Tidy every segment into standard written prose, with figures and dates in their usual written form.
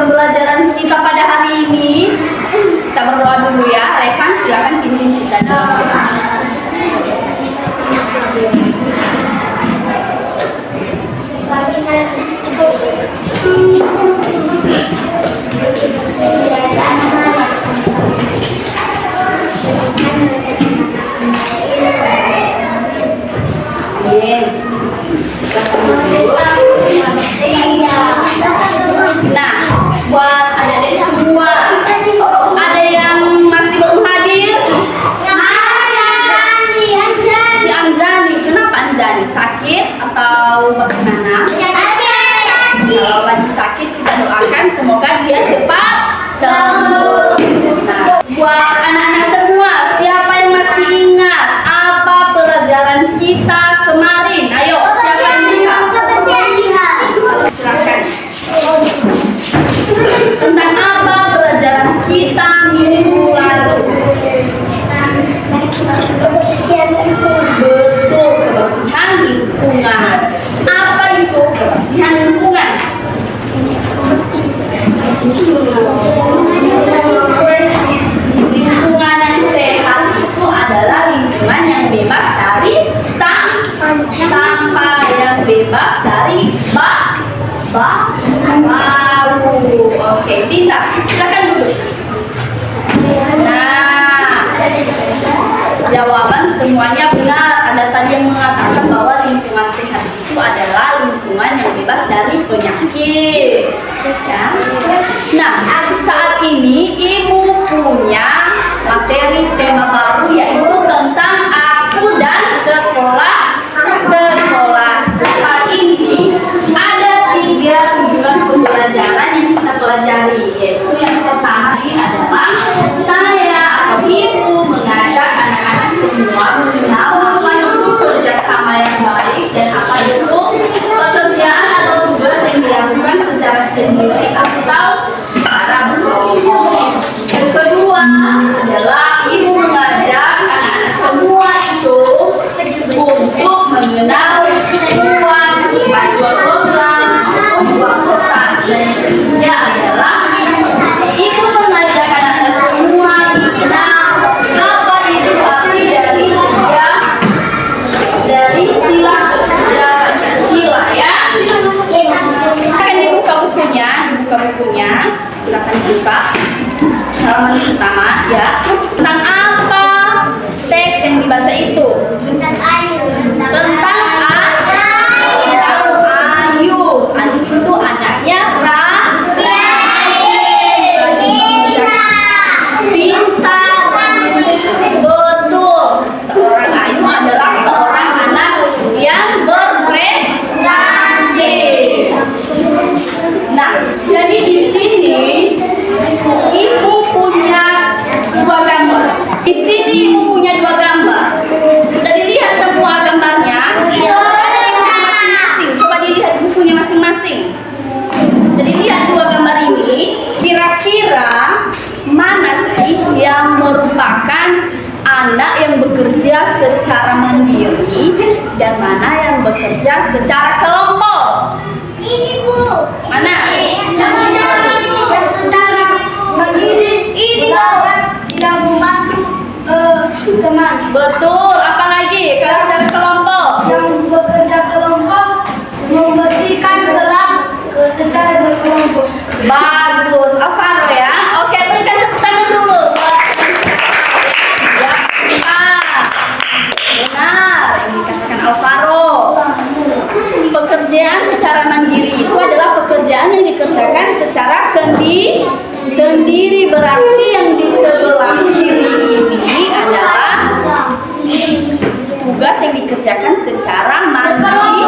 pembelajaran kita pada hari ini. Kita berdoa dulu ya. Rekan, silakan pimpin kita dalam doa. Nah, buat adik-adik semua, ada yang masih belum hadir? Si Anjani, kenapa Anjani? Sakit atau bagaimana? Kalau lagi sakit kita doakan semoga dia cepat sembuh. Nah, buat anak-anak semua, siapa yang masih ingat apa pelajaran kita kemarin? Ayo, siapa yang bisa? Silakan. Tentang apa pelajaran kita minggu lalu? Betul, kebersihan lingkungan. Apa itu kebersihan lingkungan? Lingkungan yang sehat itu adalah lingkungan yang bebas dari sampah, yang bebas dari bau. Oke, bisa. Silakan dulu. Nah, jawaban semuanya benar. Ada tadi yang mengatakan bahwa lingkungan sehat itu adalah lingkungan yang bebas dari penyakit. Ya. Nah, saat ini Ibu punya materi tema baru yaitu tentang aku dan sekolah. Saat ini ada 3 tujuan pembelajaran yang kita pelajari, yaitu yang pertama adalah saya atau Ibu mengajak anak-anak semua mengenal apa itu kerjasama yang baik dan apa itu pekerjaan atau tugas yang dilakukan secara sendiri atau secara berkelompok. Yang kedua adalah Ibu mengajak anak-anak semua itu untuk mengenal tujuan program sebuah kota. Dan yang ketiga adalah Ibu mengajak anak-anak semua mengenal apa itu arti dari sila kerja Pancasila ya. Akan dibuka bukunya, silakan dibuka halaman pertama ya. Tentang apa teks yang dibaca itu? Tentang Ayu. Ayu itu anaknya pintar. Betul. Seorang Ayu adalah seorang anak yang berprestasi. Nah, jadi di sini Ibu punya 2 gambar. Di sini Ibu punya 2 gambar. Sudah dilihat semua gambarnya? Masing-masing. Coba dilihat bukunya masing-masing. Jadi lihat 2 gambar ini. Kira-kira mana sih yang merupakan anak yang bekerja secara mandiri dan mana yang bekerja secara kelompok? Ini Bu. Mana? Yang secara mandiri ini tidak membantu teman. Betul. Apa lagi? Kalau secara kelompok? Yang bekerja kelompok membersihkan kelas secara berkelompok. Bagus, Alvaro ya. Oke, berikan tepuk tangan dulu. Ya, benar yang dikatakan Alvaro. Pekerjaan secara mandiri itu adalah pekerjaan yang dikerjakan secara sendiri. Berarti yang di sebelah kiri ini adalah tugas yang dikerjakan secara mandiri.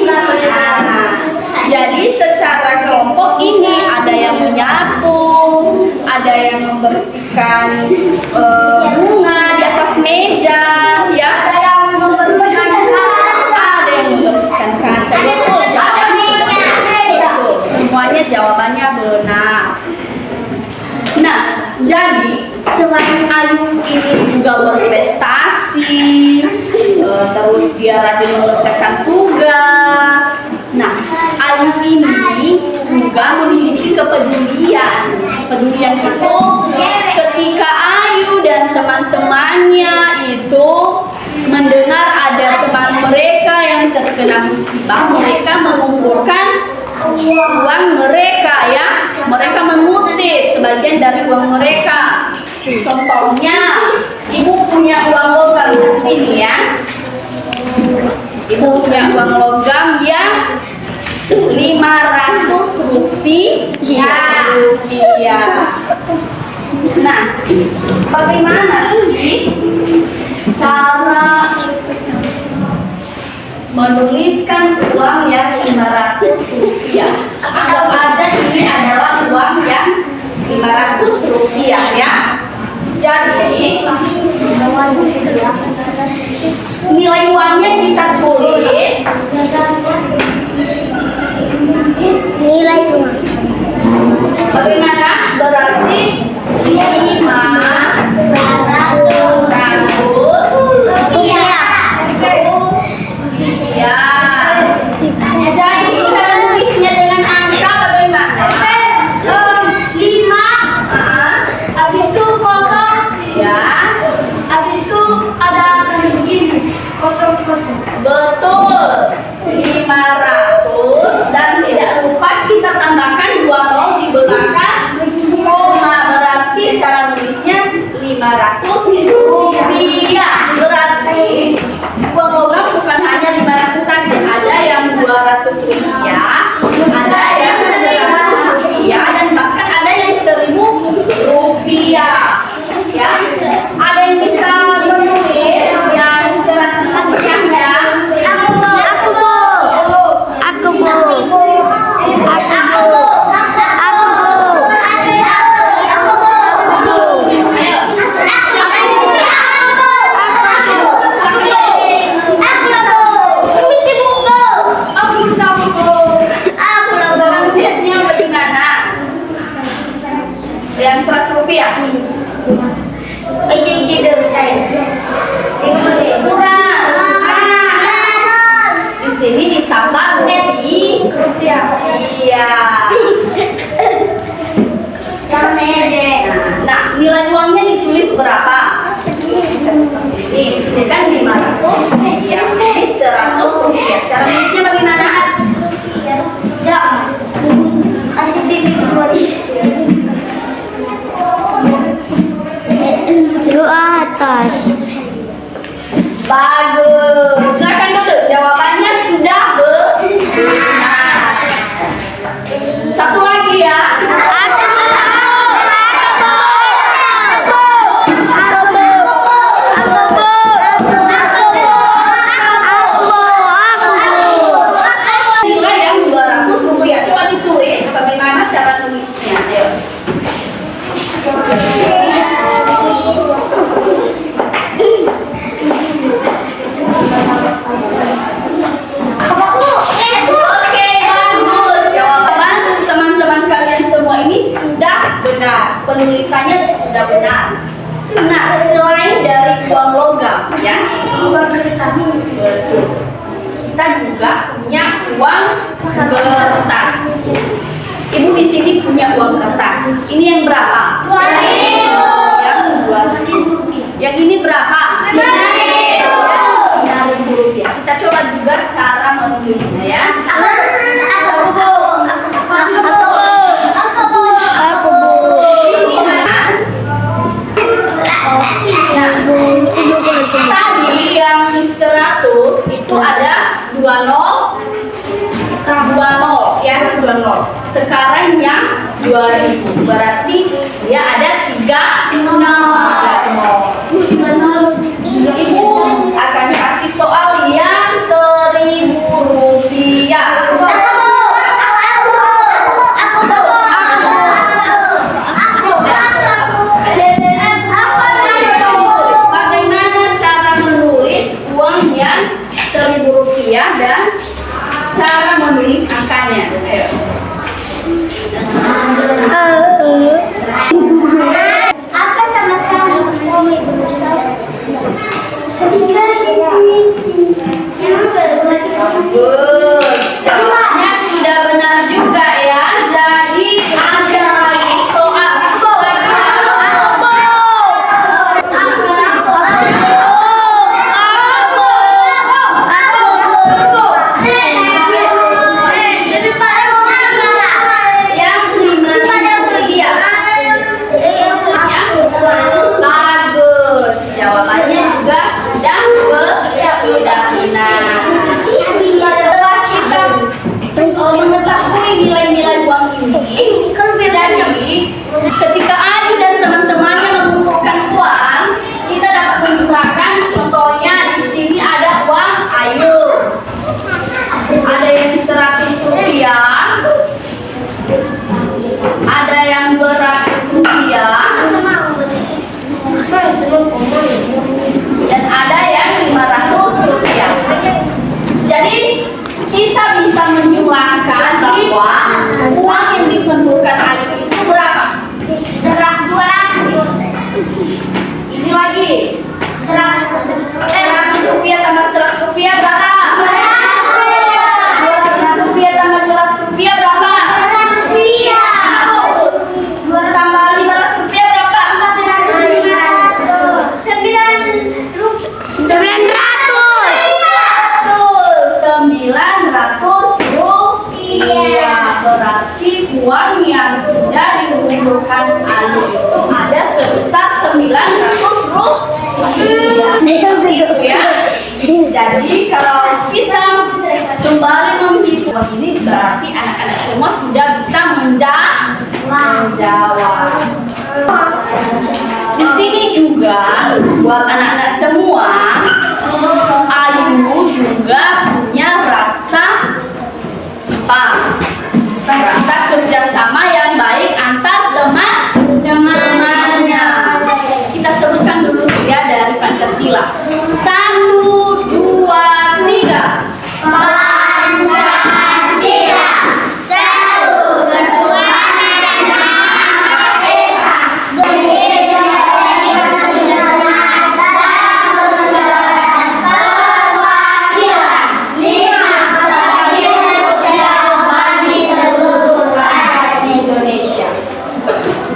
Nah, jadi secara kelompok ini ada yang menyapu, ada yang membersihkan bunga di atas meja, ya. Ada yang membersihkan kaca. Betul, semuanya jawabannya benar. Nah, jadi selain Ayu ini juga berprestasi, terus dia rajin mengerjakan tugas. Nah, Ayu ini juga juga memiliki kepedulian. Kepedulian itu ketika Ayu dan teman-temannya itu mendengar ada teman mereka yang terkena musibah, mereka mengumpulkan uang mereka ya. Mereka mengutip sebagian dari uang mereka. Contohnya, ibu punya uang logam di sini ya. Ibu punya uang logam yang 500 rupiah. Nah, bagaimana sih cara menuliskan uang yang 500 rupiah? Anggap aja ini adalah uang yang 500 rupiah ya. Jadi nilai uangnya kita tulis Nilai uang. bagaimana? Berarti 500 Rupiah. ya. Jadi cara nulisnya dengan angka bagaimana? 5. Habis itu kosong. Ya, Habis itu ada tanda begini. Kosong. betul. 500 dan tidak lupa kita tambahkan 2 nol di belakang koma, berarti cara nulisnya 500 rupiah. Berarti uang logam bukan hanya 500 saja, ada yang 200 rupiah, ada yang 100 rupiah, dan bahkan ada yang 1000 rupiah. Ya, ada yang bisa menulis yang 100 rupiah ya. Ayo. Nulisnya bagaimana? Yang 100 rupiah. Kurang. Di sini ditambah rupiah. Iya. Nah, nilai uangnya ditulis berapa? Ini kan 500 rupiah. Ini 100 rupiah. Cara nulisnya bagaimana? Kasih titik buat ke atas. Bagus. Silakan dulu. Jawabannya sudah benar. Satu lagi ya. Nilai yang 200 rupiah. Coba ditulis bagaimana cara nulisnya. Ayo. Oke, bagus. Jawaban teman-teman kalian semua ini sudah benar. Penulisannya sudah benar. Nah, selain dari uang logam, ya, betul. Kita juga punya uang kertas. Ibu di sini punya uang kertas. Ini yang berapa? 2.000. Yang 2.000. Yang ini berapa? 5.000 rupiah. Kita coba juga cara menulisnya ya. Tadi yang 100 itu ada 2 nol ya, 2 nol. Sekarang yang 2.000 berarti dia ada 3 nol. Ibu akan kasih soal yang 1.000 rupiah. Bagaimana cara menulis uang yang 1.000 rupiah dan cara menulis angkanya? Ayo. Apa sama Ketika Ayu dan teman-temannya mengumpulkan uang, kita dapat menggunakan contohnya di sini ada uang Ayu. Ada yang 100 rupiah, ada yang 200 rupiah, dan ada yang 500 rupiah. Jadi kita bisa menjumlahkan bahwa uang yang dikumpulkan Ayu itu berapa? 200. Ini lagi 100 rupiah tambah 100 rupiah berapa? 200 rupiah tambah 200 rupiah berapa? 200 tambah 500 rupiah berapa? 900 rupiah. Berarti uang yang sudah dikumpulkan Ayu itu ada sebesar 900 rupiah. Gitu ya. Jadi kalau kita kembali menghitung ini berarti anak-anak semua sudah bisa menjawab. Di sini juga buat anak-anak semua, Ayu juga punya rasa rasa kerjasama yang baik antar teman-temannya. Kita sebutkan dulu ya dari Pancasila. 1, 2, 3. Pancasila, satu ketuhanan yang Maha Esa, berdiri perwakilan 5 perwakilan di seluruh rakyat Indonesia.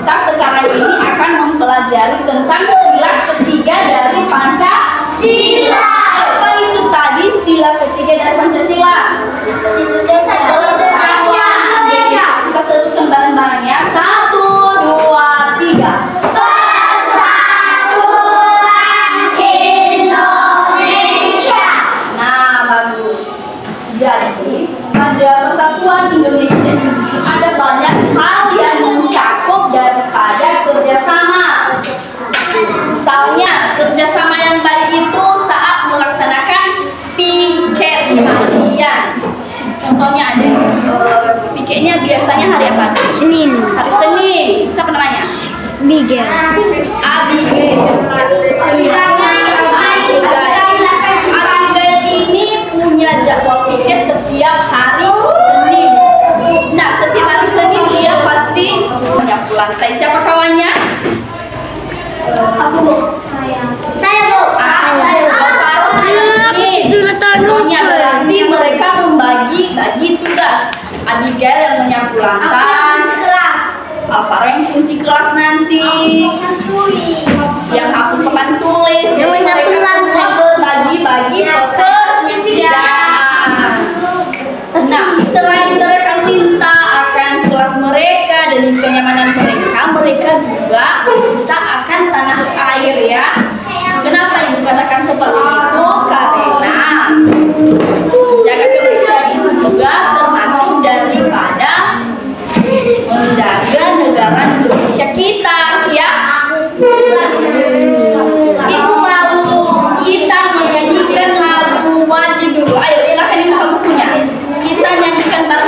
Kita sekarang ini akan mempelajari tentang sila ketiga dari Pancasila. Apa itu tadi sila ketiga dari Pancasila? Indonesia. Kita sebutkan bareng-bareng ya. 1, 2, 3. Persatuan Indonesia. Nah, bagus. Jadi, pada persatuan Indonesia ini ada banyak hal yang mencakup daripada kerjasama. Misalnya, kerjasama yang baik itu saat melaksanakan piket harian. Contohnya ada piketnya biasanya hari apa? Senin. Hari Senin. Siapa namanya? Miguel. Abigail. Abigail ini punya jadwal piket setiap hari Senin. Nah, setiap hari Senin dia pasti menyapu lantai. Siapa kawannya? Saya, Bu. Contohnya berarti mereka membagi tugas. Abigail yang menyapu lantai, Alvaro yang kunci kelas nanti, yang hapus papan tulis. Jadi mereka semua berbagi-bagi pekerjaan. Nah, selain mereka cinta akan kelas mereka dan kenyamanan mereka, mereka juga cinta akan tanah air ya. Kenapa yang dikatakan seperti itu? Karena menjaga kebersihan itu juga termasuk daripada menjaga negara Indonesia kita ya. Ibu mau kita menyanyikan lagu wajib dulu. Ayo silakan ibu buka bukunya. Kita nyanyikan bareng.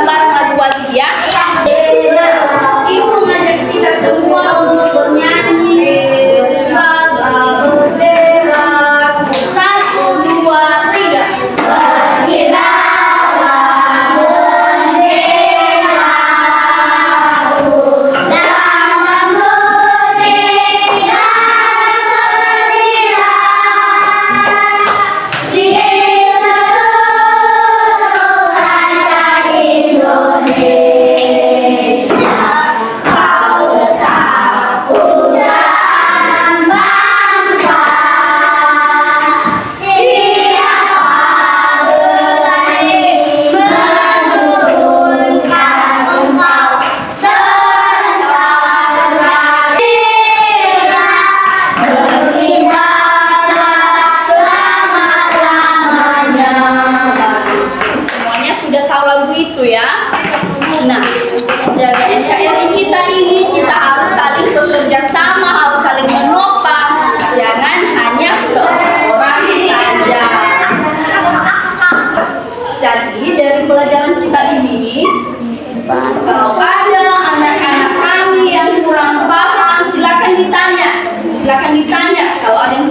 ada anak-anak kami yang kurang paham, silakan ditanya. Silakan ditanya. Kalau ada yang